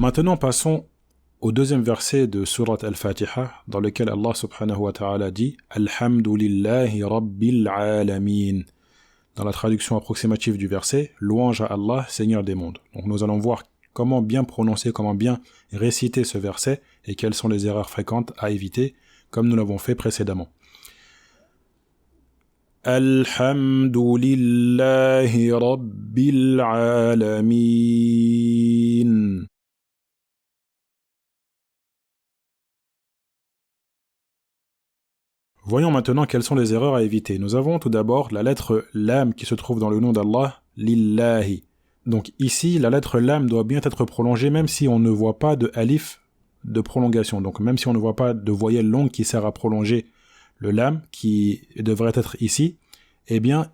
Maintenant, passons au deuxième verset de Surat Al-Fatiha, dans lequel Allah subhanahu wa ta'ala dit « Alhamdulillahi Rabbil Alamin » dans la traduction approximative du verset, louange à Allah, Seigneur des mondes. Donc nous allons voir comment bien prononcer, comment bien réciter ce verset et quelles sont les erreurs fréquentes à éviter, comme nous l'avons fait précédemment. Alhamdulillahi Rabbil Alamin. Voyons maintenant quelles sont les erreurs à éviter. Nous avons tout d'abord la lettre lam qui se trouve dans le nom d'Allah, lillahi. Donc ici, la lettre lam doit bien être prolongée même si on ne voit pas de alif de prolongation. Donc même si on ne voit pas de voyelle longue qui sert à prolonger le lam, qui devrait être ici, eh bien,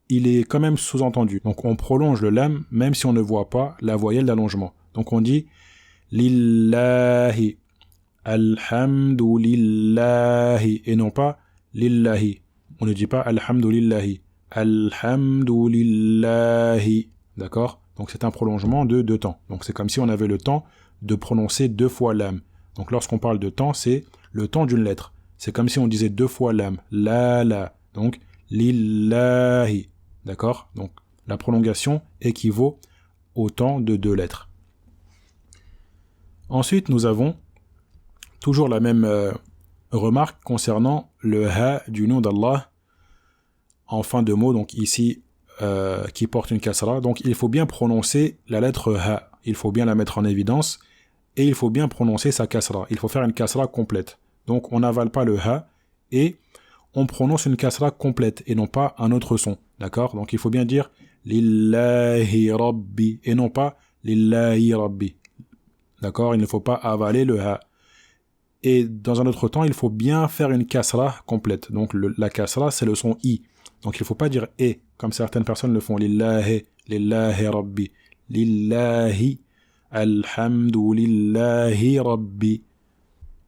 il est quand même sous-entendu. Donc on prolonge le lam même si on ne voit pas la voyelle d'allongement. Donc on dit lillahi. Alhamdulillahi et non pas lillahi. On ne dit pas alhamdulillahi. Alhamdulillahi. D'accord? Donc c'est un prolongement de 2 temps. Donc c'est comme si on avait le temps de prononcer 2 fois l'âme. Donc lorsqu'on parle de temps, c'est le temps d'une lettre. C'est comme si on disait 2 fois l'âme. La. Donc lillahi. D'accord? Donc la prolongation équivaut au temps de 2 lettres. Ensuite, nous avons toujours la même remarque concernant le ha du nom d'Allah en fin de mot, donc ici qui porte une kasra. Donc il faut bien prononcer la lettre ha, il faut bien la mettre en évidence et il faut bien prononcer sa kasra. Il faut faire une kasra complète. Donc on n'avale pas le ha et on prononce une kasra complète et non pas un autre son. D'accord? Donc il faut bien dire lillahi rabbi et non pas lillahi rabbi. D'accord? Il ne faut pas avaler le ha. Et dans un autre temps, il faut bien faire une kasra complète. Donc la kasra, c'est le son i. Donc il ne faut pas dire e, comme certaines personnes le font. Lillahi, lillahi rabbi. Lillahi, alhamdulillahi rabbi.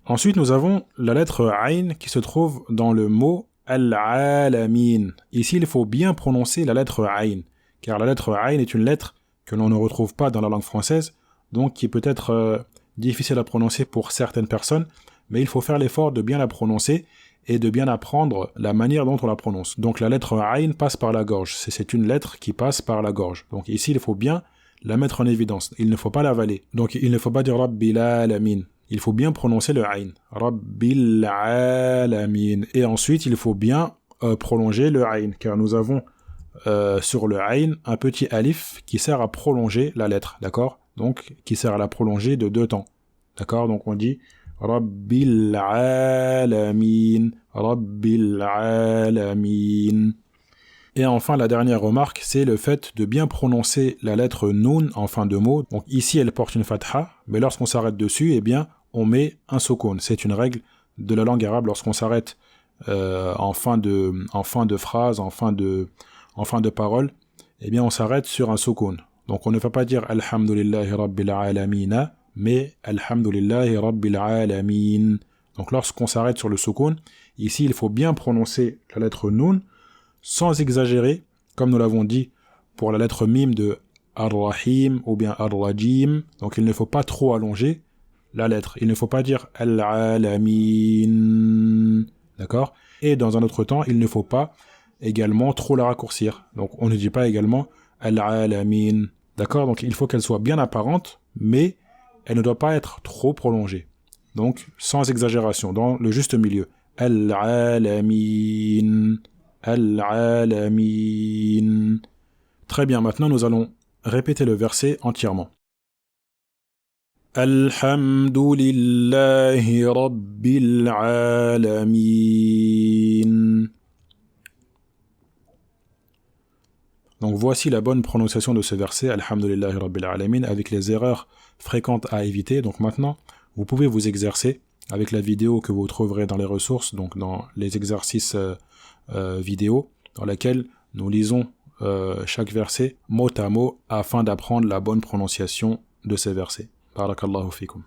Ensuite, nous avons la lettre ayn qui se trouve dans le mot al-alamin. Ici, il faut bien prononcer la lettre ayn, car la lettre ayn est une lettre que l'on ne retrouve pas dans la langue française, donc qui peut être difficile à prononcer pour certaines personnes, mais il faut faire l'effort de bien la prononcer et de bien apprendre la manière dont on la prononce. Donc la lettre ayn passe par la gorge, c'est une lettre qui passe par la gorge. Donc ici, il faut bien la mettre en évidence, il ne faut pas l'avaler. Donc il ne faut pas dire Rabbil alamin, il faut bien prononcer le ayn, Rabbil alamin. Et ensuite, il faut bien prolonger le ayn, car nous avons sur le ayn un petit alif qui sert à prolonger la lettre, d'accord? Donc qui sert à la prolonger de 2 temps, d'accord? Donc on dit Rabbil alamin, Rabbil alamin. Et enfin, la dernière remarque, c'est le fait de bien prononcer la lettre noun en fin de mot. Donc ici, elle porte une fatha, mais lorsqu'on s'arrête dessus, eh bien, on met un sukun. C'est une règle de la langue arabe lorsqu'on s'arrête en fin de phrase, en fin de parole, eh bien, on s'arrête sur un sukun. Donc on ne va pas dire Alhamdulillahi Rabbil Alamina, mais Alhamdulillahi Rabbil Alamin. Donc lorsqu'on s'arrête sur le sukun, ici il faut bien prononcer la lettre Nun, sans exagérer, comme nous l'avons dit pour la lettre Mim de Ar-Rahim ou bien Ar-Rajim. Donc il ne faut pas trop allonger la lettre. Il ne faut pas dire Al-Alamin. D'accord? Et dans un autre temps, il ne faut pas également trop la raccourcir. Donc on ne dit pas également Al-Alamin. D'accord? Donc il faut qu'elle soit bien apparente, mais elle ne doit pas être trop prolongée. Donc sans exagération, dans le juste milieu. Al-Alamin. Al-Alamin. Très bien, maintenant nous allons répéter le verset entièrement. Alhamdulillahi Rabbil Alamin. Donc voici la bonne prononciation de ce verset, Alhamdulillahi Rabbil Alamin, avec les erreurs fréquentes à éviter. Donc maintenant, vous pouvez vous exercer avec la vidéo que vous trouverez dans les ressources, donc dans les exercices vidéo, dans laquelle nous lisons chaque verset mot à mot afin d'apprendre la bonne prononciation de ces versets. Barakallahu fikum.